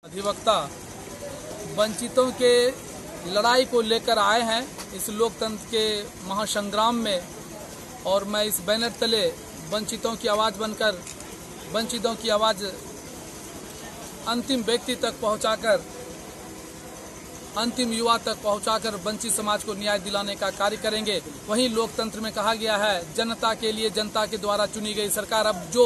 अधिवक्ता वंचितों के लड़ाई को लेकर आए हैं इस लोकतंत्र के महासंग्राम में, और मैं इस बैनर तले वंचितों की आवाज़ बनकर वंचितों की आवाज़ अंतिम व्यक्ति तक पहुंचाकर, अंतिम युवा तक पहुंचाकर वंचित समाज को न्याय दिलाने का कार्य करेंगे। वहीं लोकतंत्र में कहा गया है, जनता के लिए जनता के द्वारा चुनी गई सरकार। अब जो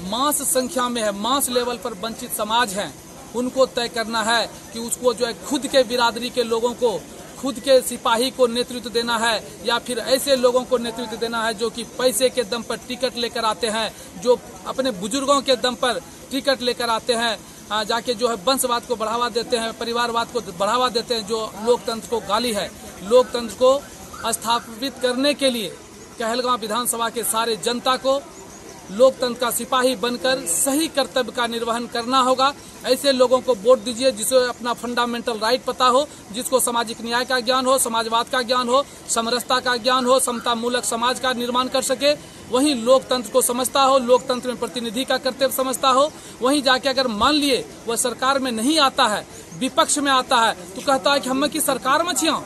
मास संख्या में है, मास लेवल पर वंचित समाज है, उनको तय करना है कि उसको जो है खुद के बिरादरी के लोगों को, खुद के सिपाही को नेतृत्व देना है, या फिर ऐसे लोगों को नेतृत्व देना है जो कि पैसे के दम पर टिकट लेकर आते हैं, जो अपने बुजुर्गों के दम पर टिकट लेकर आते हैं, जाके जो है वंशवाद को बढ़ावा देते हैं, परिवारवाद को बढ़ावा देते हैं, जो लोकतंत्र को गाली है। लोकतंत्र को स्थापित करने के लिए कहलगांव विधानसभा के सारे जनता को लोकतंत्र का सिपाही बनकर सही कर्तव्य का निर्वहन करना होगा। ऐसे लोगों को वोट दीजिए जिसे अपना फंडामेंटल राइट पता हो, जिसको सामाजिक न्याय का ज्ञान हो, समाजवाद का ज्ञान हो, समरसता का ज्ञान हो, समता मूलक समाज का निर्माण कर सके। वहीं लोकतंत्र को समझता हो, लोकतंत्र में प्रतिनिधि का कर्तव्य समझता हो। वहीं जाके अगर मान लिए वह सरकार में नहीं आता है, विपक्ष में आता है, तो कहता है कि हम की सरकार में छिया,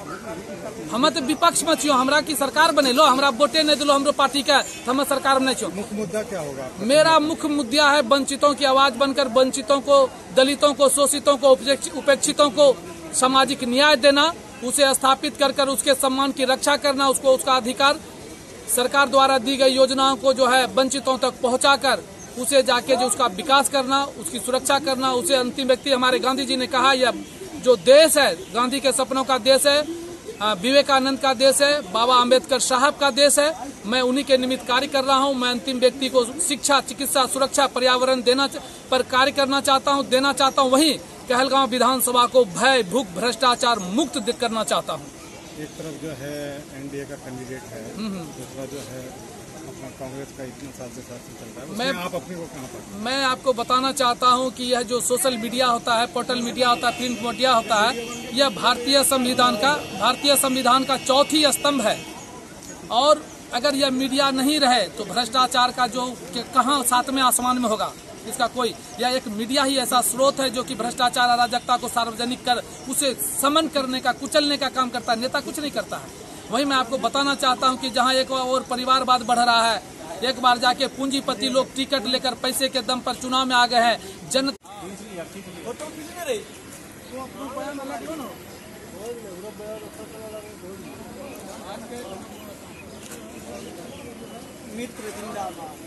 हम तो विपक्ष में छियो, हमरा की सरकार बने लो, हमरा वोटे नहीं दिलो हमरो पार्टी का, तो हम सरकार में नहीं छियो। मुख्य मुद्दा क्या होगा? मेरा मुख्य मुद्दा है वंचितों की आवाज बनकर वंचितों को, दलितों को, शोषितों को, उपेक्षितों को सामाजिक न्याय देना, उसे स्थापित कर उसके सम्मान की रक्षा करना, उसको उसका अधिकार सरकार द्वारा दी गई योजनाओं को जो है वंचितों तक पहुंचाकर उसे जाके जो उसका विकास करना, उसकी सुरक्षा करना। उसे अंतिम व्यक्ति हमारे गांधी जी ने कहा, यह जो देश है गांधी के सपनों का देश है, विवेकानंद का देश है, बाबा अंबेडकर साहब का देश है। मैं उन्हीं के निमित्त कार्य कर रहा हूं। मैं अंतिम व्यक्ति को शिक्षा, चिकित्सा, सुरक्षा, पर्यावरण देना पर कार्य करना चाहता हूं, देना चाहता हूं। वहीं कहलगांव विधानसभा को भय, भूख, भ्रष्टाचार मुक्त करना चाहता हूं। एक तरफ जो है एनडीए का कैंडिडेट है, दूसरा जो है अपना कांग्रेस का इतना साल से शासन चल रहा है, आप अपने को कहां पर? मैं आपको बताना चाहता हूं कि यह जो सोशल मीडिया होता है, पोर्टल मीडिया होता है, प्रिंट मीडिया होता है, यह भारतीय संविधान का चौथी स्तंभ है। और अगर यह मीडिया नहीं रहे तो भ्रष्टाचार का जो कहां सातवें आसमान में होगा इसका कोई, यह एक मीडिया ही ऐसा स्रोत है जो कि भ्रष्टाचार, अराजकता को सार्वजनिक कर उसे समन करने का, कुचलने का काम करता है। नेता कुछ नहीं करता है। वही मैं आपको बताना चाहता हूं कि जहां एक और परिवारवाद बढ़ रहा है, एक बार जाके पूंजीपति लोग टिकट लेकर पैसे के दम पर चुनाव में आ गए हैं। मित्र जिंदाबाद।